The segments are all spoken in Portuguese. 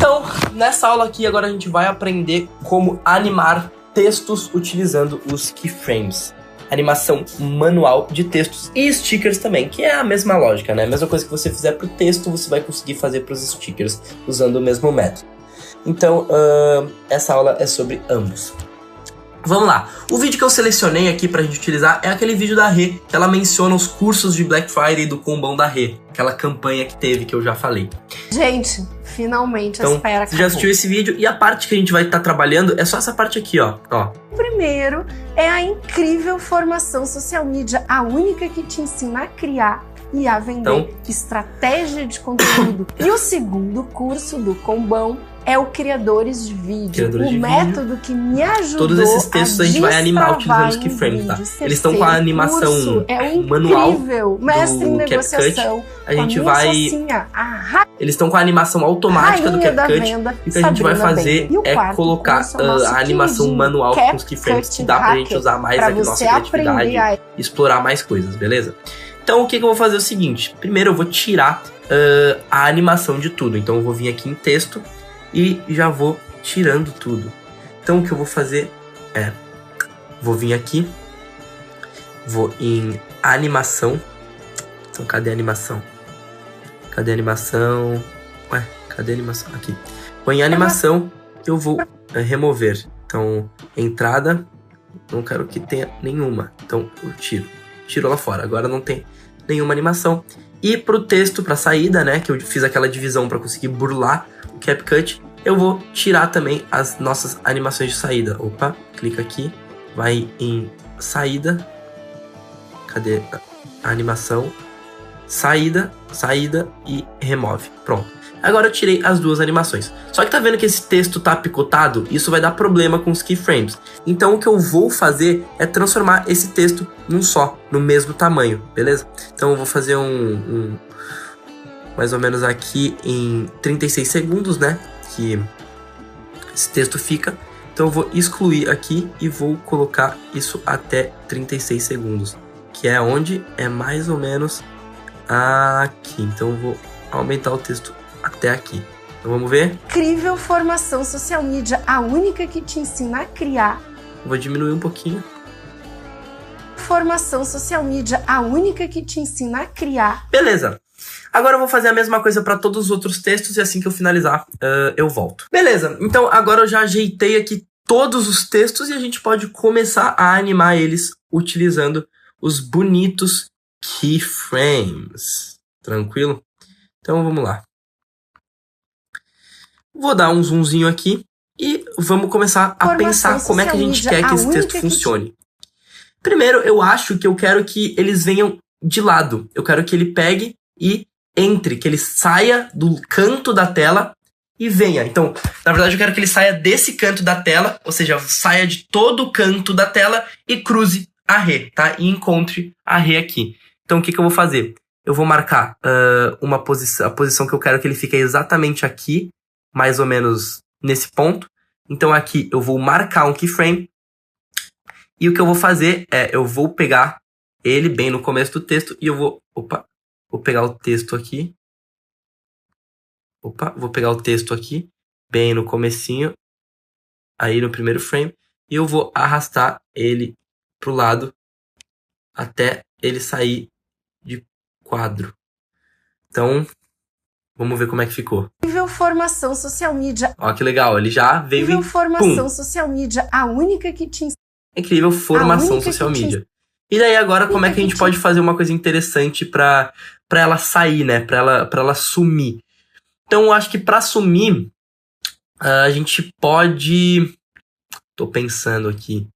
Então, nessa aula aqui, agora a gente vai aprender como animar textos utilizando os keyframes. Animação manual de textos e stickers também, que é a mesma lógica, né? A mesma coisa que você fizer para o texto, você vai conseguir fazer para os stickers, usando o mesmo método. Então, essa aula é sobre ambos. Vamos lá. O vídeo que eu selecionei aqui pra gente utilizar é aquele vídeo da Rê, que ela menciona os cursos de Black Friday do combão da Rê. Aquela campanha que teve, que eu já falei. Gente, finalmente a espera acabou. Você já assistiu esse vídeo e a parte que a gente vai estar trabalhando é só essa parte aqui, ó. O primeiro é a incrível formação social media, a única que te ensina a criar e a vender estratégia de conteúdo. E o segundo curso do combão é o Criadores de Vídeo, método que me ajudou. Todos esses textos a gente vai animar utilizando os keyframes, tá? Eles estão com a animação manual mestre em negociação. A gente vai... Eles estão com a animação automática do CapCut. E o que a gente vai fazer é colocar a animação manual com os keyframes, que dá pra gente usar mais a nossa criatividade e explorar mais coisas, beleza? Então o que eu vou fazer é o seguinte. Primeiro eu vou tirar a animação de tudo. Então eu vou vir aqui em texto e já vou tirando tudo. Então o que eu vou fazer é... Vou vir aqui. Vou em animação. Então cadê a animação? Cadê a animação? Ué, cadê a animação? Aqui. Vou em animação. Eu vou remover. Então entrada. Não quero que tenha nenhuma. Então eu tiro. Tiro lá fora. Agora não tem nenhuma animação. E pro texto, pra saída, né? Que eu fiz aquela divisão pra conseguir burlar o CapCut. Eu vou tirar também as nossas animações de saída. Opa, clica aqui. Vai em saída. Cadê a animação? Saída, saída e remove. Pronto. Agora eu tirei as duas animações. Só que tá vendo que esse texto tá picotado? Isso vai dar problema com os keyframes. Então o que eu vou fazer é transformar esse texto num só, no mesmo tamanho, beleza? Então eu vou fazer mais ou menos aqui em 36 segundos, né? Que esse texto fica. Então eu vou excluir aqui e vou colocar isso até 36 segundos. Que é onde? É mais ou menos aqui. Então eu vou aumentar o texto até aqui. Então vamos ver? Incrível formação social media, a única que te ensina a criar. Vou diminuir um pouquinho. Formação social media, a única que te ensina a criar. Beleza. Agora eu vou fazer a mesma coisa para todos os outros textos e assim que eu finalizar, eu volto. Beleza, então agora eu já ajeitei aqui todos os textos e a gente pode começar a animar eles utilizando os bonitos keyframes. Tranquilo? Então vamos lá. Vou dar um zoomzinho aqui e vamos começar a pensar como é que a gente quer que esse texto funcione. Primeiro, eu acho que eu quero que eles venham de lado. Eu quero que ele pegue e entre, que ele saia do canto da tela e venha. Então, na verdade, eu quero que ele saia desse canto da tela, ou seja, saia de todo o canto da tela e cruze a Rê, tá? E encontre a Rê aqui. Então, o que eu vou fazer? Eu vou marcar a posição que eu quero que ele fique exatamente aqui, mais ou menos nesse ponto. Então, aqui eu vou marcar um keyframe. E o que eu vou fazer é, eu vou pegar ele bem no começo do texto e eu vou... Vou pegar o texto aqui. Vou pegar o texto aqui, bem no comecinho, aí no primeiro frame, e eu vou arrastar ele pro lado até ele sair de quadro. Então, vamos ver como é que ficou. Incrível formação social media. Ó, que legal, ele já veio Incrível formação social media, a única que te... Incrível formação social media. E daí agora, como é que a gente pode fazer uma coisa interessante pra ela sair, né? Pra ela sumir. Então, eu acho que pra sumir, a gente pode... Tô pensando aqui.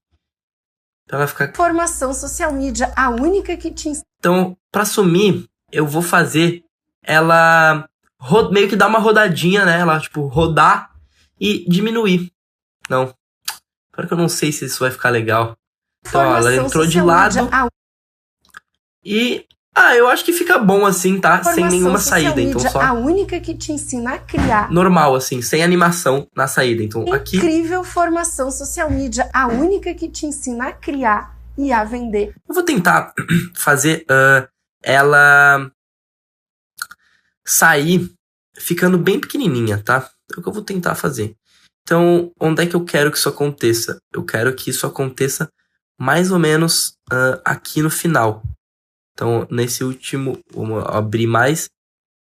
Pra ela ficar... Formação social media, a única que te... Então, pra sumir, eu vou fazer ela meio que dar uma rodadinha, né? Ela, tipo, rodar e diminuir. Não. Claro que eu não sei se isso vai ficar legal. Então, ó, ela entrou de lado. E... eu acho que fica bom assim, tá? Sem nenhuma saída, então só... a única que te ensina a criar. Normal, assim, sem animação na saída. Então, aqui... Incrível formação social media, a única que te ensina a criar e a vender. Eu vou tentar fazer ela sair ficando bem pequenininha, tá? É o que eu vou tentar fazer. Então, onde é que eu quero que isso aconteça? Eu quero que isso aconteça mais ou menos aqui no final. Então, nesse último, vamos abrir mais.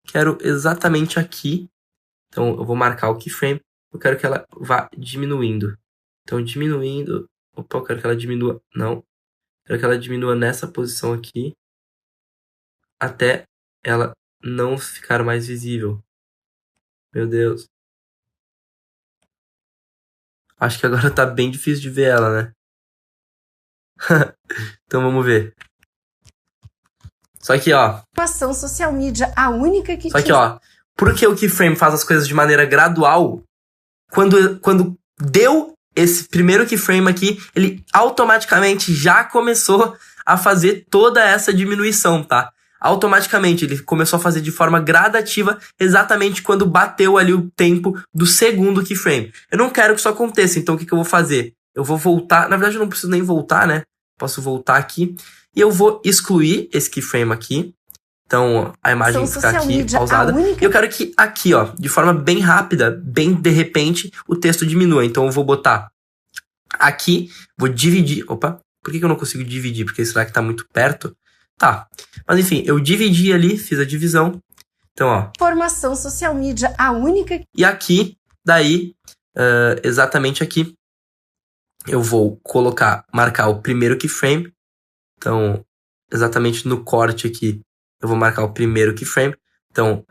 Quero exatamente aqui. Então, eu vou marcar o keyframe. Eu quero que ela vá diminuindo. Então, diminuindo. Opa, eu quero que ela diminua. Não. Quero que ela diminua nessa posição aqui. Até ela não ficar mais visível. Meu Deus. Acho que agora tá bem difícil de ver ela, né? Então vamos ver. Só que, ó. Ação social media, a única que Só que, ó. Porque o keyframe faz as coisas de maneira gradual, quando deu esse primeiro keyframe aqui, ele automaticamente já começou a fazer toda essa diminuição, tá? Automaticamente, ele começou a fazer de forma gradativa, exatamente quando bateu ali o tempo do segundo keyframe. Eu não quero que isso aconteça, então o que eu vou fazer? Eu vou voltar, na verdade eu não preciso nem voltar, né? Posso voltar aqui, e eu vou excluir esse keyframe aqui. Então, a imagem fica aqui pausada. E eu quero que aqui, ó, de forma bem rápida, bem de repente, o texto diminua. Então, eu vou botar aqui, vou dividir. Opa, por que eu não consigo dividir? Porque será que tá muito perto? Tá. Mas, enfim, eu dividi ali, fiz a divisão. Então, ó. Formação social media, a única... E aqui, daí, exatamente aqui, eu vou marcar o primeiro keyframe. Então, exatamente no corte aqui, eu vou marcar o primeiro keyframe. Então,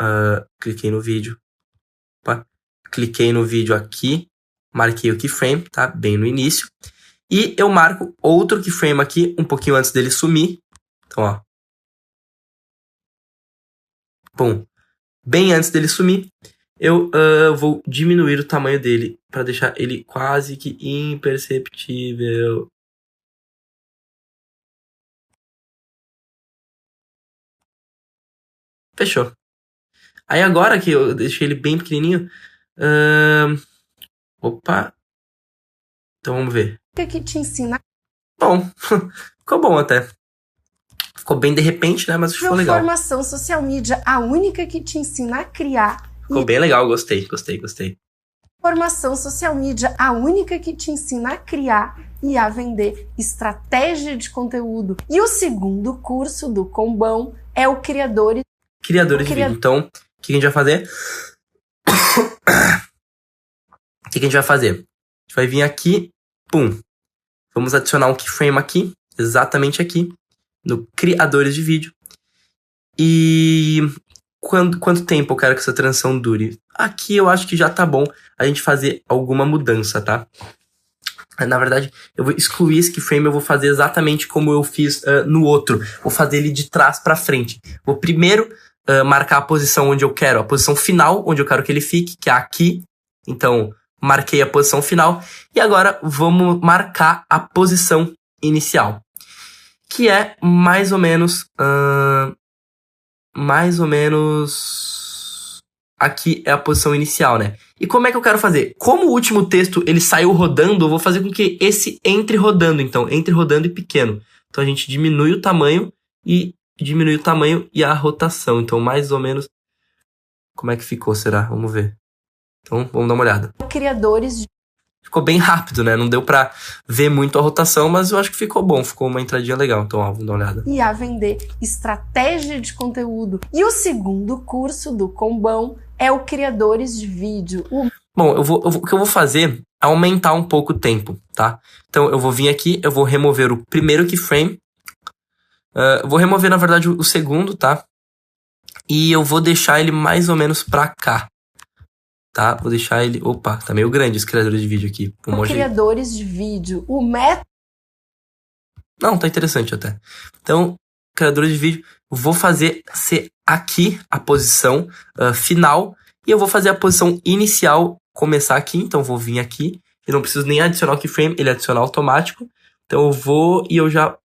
cliquei no vídeo. Opa. Cliquei no vídeo aqui. Marquei o keyframe, tá? Bem no início. E eu marco outro keyframe aqui, um pouquinho antes dele sumir. Então, ó. Bom, bem antes dele sumir, eu vou diminuir o tamanho dele para deixar ele quase que imperceptível. Fechou. Aí agora que eu deixei ele bem pequenininho... Opa. Então vamos ver. O que te ensina? Bom, ficou bom até. Ficou bem de repente, né? Mas ficou legal. Formação social media, a única que te ensina a criar. Ficou bem legal, gostei. Formação social media, a única que te ensina a criar e a vender estratégia de conteúdo. E o segundo curso do Combão é o Criadores de Vídeo. Então, o que a gente vai fazer? O que a gente vai fazer? A gente vai vir aqui, pum. Vamos adicionar um keyframe aqui, exatamente aqui, no Criadores de Vídeo. E quanto tempo eu quero que essa transição dure? Aqui eu acho que já tá bom a gente fazer alguma mudança, tá? Na verdade, eu vou excluir esse keyframe, eu vou fazer exatamente como eu fiz no outro. Vou fazer ele de trás pra frente. Vou primeiro marcar a posição onde eu quero, a posição final, onde eu quero que ele fique, que é aqui. Então, marquei a posição final. E agora, vamos marcar a posição inicial. Que é mais ou menos... Aqui é a posição inicial, né? E como é que eu quero fazer? Como o último texto ele saiu rodando, eu vou fazer com que esse entre rodando. Então, entre rodando e pequeno. Então, a gente diminui o tamanho e a rotação. Então, mais ou menos... Como é que ficou, será? Vamos ver. Então, vamos dar uma olhada. Ficou bem rápido, né? Não deu pra ver muito a rotação, mas eu acho que ficou bom. Ficou uma entradinha legal. Então, ó, vamos dar uma olhada. E a vender estratégia de conteúdo. E o segundo curso do Combão é o Criadores de Vídeo. Bom, o que eu vou fazer é aumentar um pouco o tempo, tá? Então, eu vou vir aqui, eu vou remover o primeiro keyframe. Eu vou remover, na verdade, o segundo, tá? E eu vou deixar ele mais ou menos pra cá. Tá? Vou deixar ele... Opa, tá meio grande esse criador de vídeo aqui. Criadores de vídeo. O método... Não, tá interessante até. Então, criadores de vídeo, vou fazer ser aqui a posição final. E eu vou fazer a posição inicial começar aqui. Então, vou vir aqui. Eu não preciso nem adicionar o keyframe, ele adiciona automático. Então, eu vou e eu já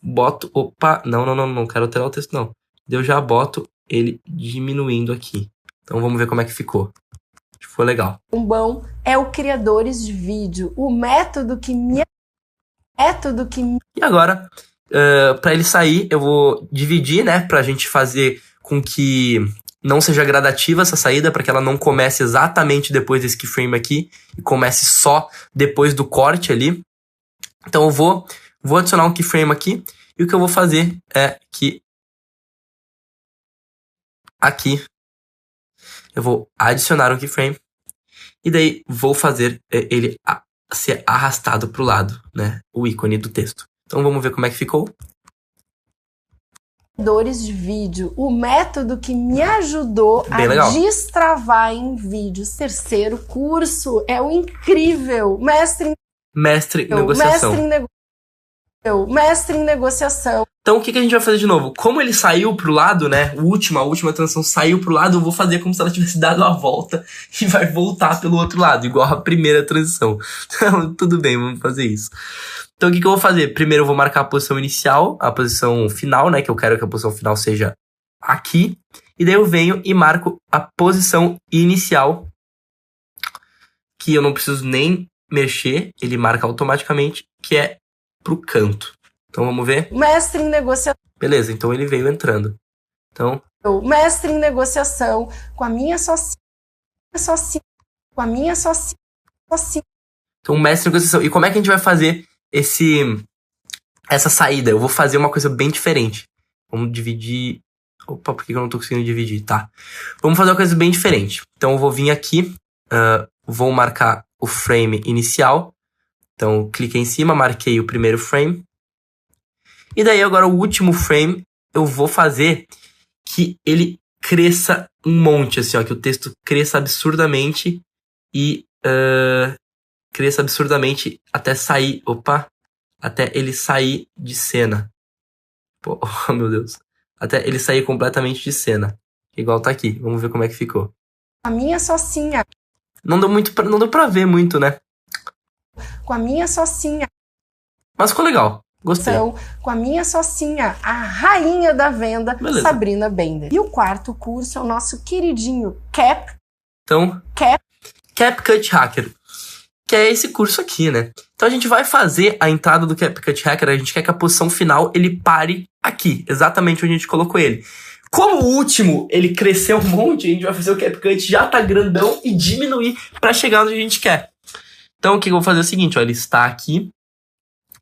boto... Opa, não quero alterar o texto, não. Eu já boto ele diminuindo aqui. Então, vamos ver como é que ficou. Ficou legal. Combão é o Criadores de Vídeo, o método que me... E agora, para ele sair, eu vou dividir, né? Pra gente fazer com que não seja gradativa essa saída, para que ela não comece exatamente depois desse keyframe aqui e comece só depois do corte ali. Então eu vou adicionar um keyframe aqui e o que eu vou fazer é que aqui eu vou adicionar um keyframe e daí vou fazer ele ser arrastado para o lado, né? O ícone do texto. Então vamos ver como é que ficou. De vídeo, o método que me ajudou a destravar em vídeos. Terceiro curso é o incrível Mestre em Negociação. Então o que a gente vai fazer de novo? Como ele saiu pro lado, né? A última transição saiu pro lado, eu vou fazer como se ela tivesse dado a volta e vai voltar pelo outro lado, igual a primeira transição. Então, tudo bem, vamos fazer isso. Então, o que eu vou fazer? Primeiro, eu vou marcar a posição inicial, a posição final, né? Que eu quero que a posição final seja aqui. E daí eu venho e marco a posição inicial, que eu não preciso nem mexer, ele marca automaticamente, que é pro canto. Então, vamos ver? Mestre em negociação. Beleza, então ele veio entrando. Então... Mestre em negociação com a minha socia. Então, mestre em negociação. E como é que a gente vai fazer essa saída? Eu vou fazer uma coisa bem diferente. Vamos dividir... Opa, por que eu não tô conseguindo dividir? Tá. Vamos fazer uma coisa bem diferente. Então eu vou vir aqui, vou marcar o frame inicial. Então cliquei em cima, marquei o primeiro frame. E daí agora o último frame eu vou fazer que ele cresça um monte, assim, ó. Que o texto cresça absurdamente e... cresça absurdamente até sair... Opa! Até ele sair de cena. Pô, oh, meu Deus. Até ele sair completamente de cena. Igual tá aqui. Vamos ver como é que ficou. A minha socinha. Não deu pra ver muito, né? Com a minha socinha. Mas ficou legal. Gostei. Então, com a minha socinha, a rainha da venda, beleza. Sabrina Bender. E o quarto curso é o nosso queridinho CapCut Hacker. Que é esse curso aqui, né? Então a gente vai fazer a entrada do CapCut Hacker, a gente quer que a posição final ele pare aqui, exatamente onde a gente colocou ele. Como o último ele cresceu um monte, a gente vai fazer o CapCut já tá grandão e diminuir para chegar onde a gente quer. Então o que eu vou fazer é o seguinte, ó, ele está aqui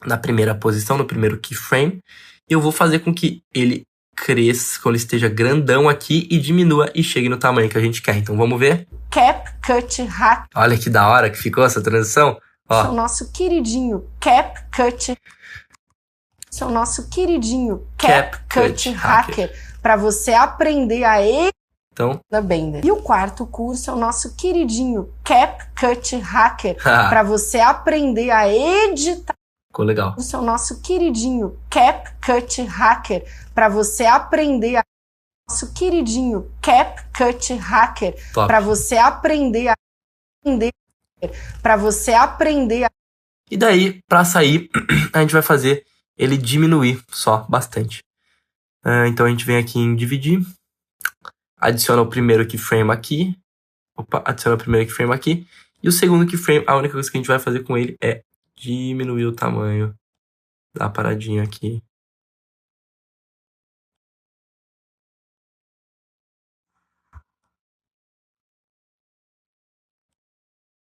na primeira posição, no primeiro keyframe, e eu vou fazer com que ele cresça, que ele esteja grandão aqui e diminua e chegue no tamanho que a gente quer. Então vamos ver? CapCut Hacker. Olha que da hora que ficou essa transição. Ó. O nosso queridinho CapCut. Seu nosso queridinho CapCut Hacker. Para você aprender a da Bender. E o quarto curso é o nosso queridinho CapCut Hacker. Para você aprender a editar. Ficou legal. O seu nosso queridinho CapCut Hacker. Para você aprender a nosso queridinho CapCut Hacker. Para você aprender a E daí, para sair, a gente vai fazer ele diminuir só bastante. Então a gente vem aqui em dividir, adiciona o primeiro keyframe aqui. Adiciona o primeiro keyframe aqui. E o segundo keyframe, a única coisa que a gente vai fazer com ele é diminuir o tamanho da paradinha aqui.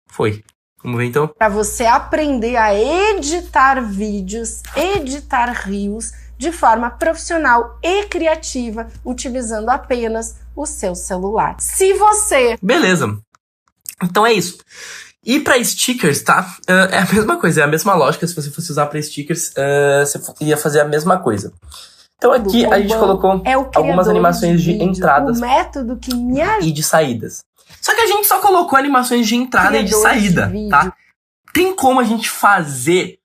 Foi. Vamos ver então? Para você aprender a editar vídeos, editar reels de forma profissional e criativa, utilizando apenas o seu celular. Se você... Beleza. Então é isso. E para stickers, tá? É a mesma coisa, é a mesma lógica. Se você fosse usar para stickers, você ia fazer a mesma coisa. Então aqui a gente colocou algumas animações de entradas e de saídas. Só que a gente só colocou animações de entrada e de saída, tá? Tem como a gente fazer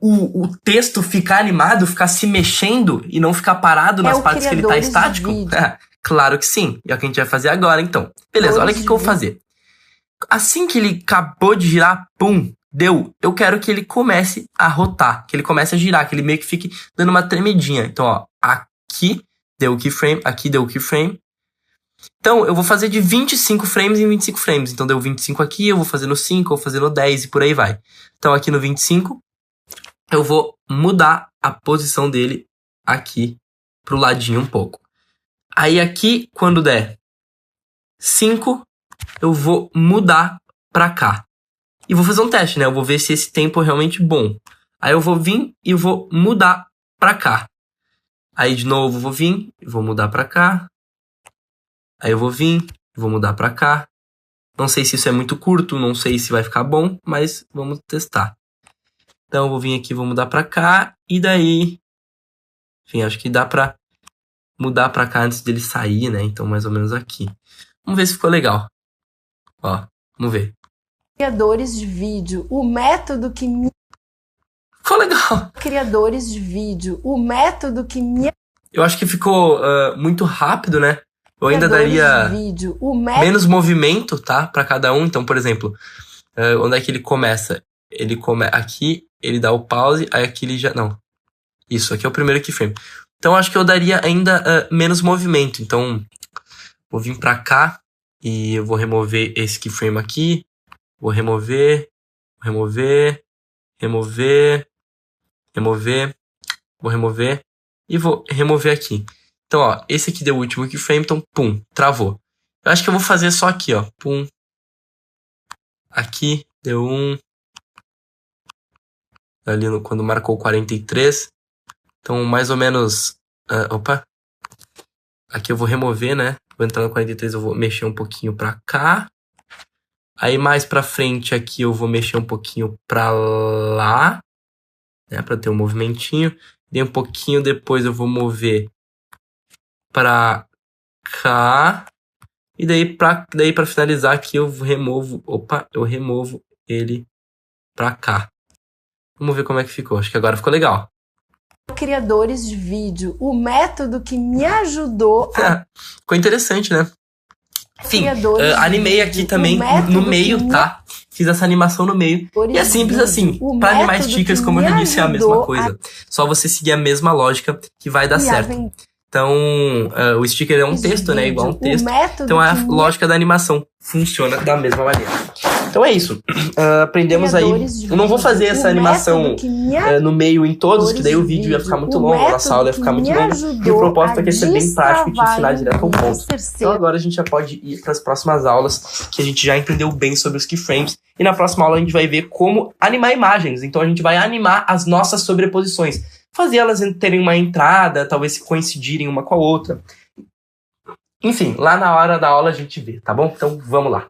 o texto ficar animado, ficar se mexendo e não ficar parado nas partes que ele tá estático? Claro que sim. E é o que a gente vai fazer agora, então. Beleza, olha o que eu vou fazer. Assim que ele acabou de girar, pum, deu. Eu quero que ele comece a rotar, que ele comece a girar, que ele meio que fique dando uma tremidinha. Então, ó, aqui deu o keyframe, aqui deu o keyframe. Então, eu vou fazer de 25 frames em 25 frames. Então, deu 25 aqui, eu vou fazer no 5, eu vou fazer no 10 e por aí vai. Então, aqui no 25, eu vou mudar a posição dele aqui pro ladinho um pouco. Aí, aqui, quando der 5, eu vou mudar pra cá. E vou fazer um teste, né? Eu vou ver se esse tempo é realmente bom. Aí eu vou vir e vou mudar pra cá. Aí de novo eu vou vir e vou mudar pra cá. Aí eu vou vir e vou mudar pra cá. Não sei se isso é muito curto, não sei se vai ficar bom, mas vamos testar. Então eu vou vir aqui, vou mudar pra cá. E daí... Enfim, acho que dá pra mudar pra cá antes dele sair, né? Então mais ou menos aqui. Vamos ver se ficou legal. Ó, vamos ver. Criadores de vídeo, o método que me... Ficou legal. Criadores de vídeo, o método que me... Eu acho que ficou muito rápido, né? Eu ainda daria vídeo, menos movimento, tá? Pra cada um. Então, por exemplo, onde é que ele começa? Ele aqui, ele dá o pause, aí aqui ele já... Não. Isso, aqui é o primeiro keyframe. Então, acho que eu daria ainda menos movimento. Então, vou vir pra cá e eu vou remover esse keyframe aqui. Vou remover, remover, remover, remover, vou remover e vou remover aqui. Então, ó, esse aqui deu o último keyframe, então, pum, travou. Eu acho que eu vou fazer só aqui, ó, pum. Aqui, deu um. Ali quando marcou 43. Então, mais ou menos... opa. Aqui eu vou remover, né? Vou entrar no 43, eu vou mexer um pouquinho pra cá. Aí mais pra frente aqui eu vou mexer um pouquinho pra lá, né, pra ter um movimentinho. E um pouquinho depois eu vou mover pra cá. E daí pra finalizar aqui eu removo, eu removo ele pra cá. Vamos ver como é que ficou, acho que agora ficou legal. Criadores de vídeo, o método que me ajudou a... Ficou interessante, né? Enfim, animei aqui também no meio, tá? Fiz essa animação no meio. E é simples assim. Pra animar stickers, como eu já disse, é a mesma coisa. Só você seguir a mesma lógica que vai dar certo. Então, o sticker é um texto, né? Igual um texto. Então, a lógica da animação funciona da mesma maneira. Então é isso. Aprendemos aí. Eu não vou fazer essa animação no meio em todos, que daí o vídeo ia ficar muito longo, a aula ia ficar muito longa. E o propósito aqui é ser bem prático e te ensinar direto ao ponto. Então agora a gente já pode ir para as próximas aulas, que a gente já entendeu bem sobre os keyframes. E na próxima aula a gente vai ver como animar imagens. Então a gente vai animar as nossas sobreposições. Fazer elas terem uma entrada, talvez se coincidirem uma com a outra. Enfim, lá na hora da aula a gente vê, tá bom? Então vamos lá.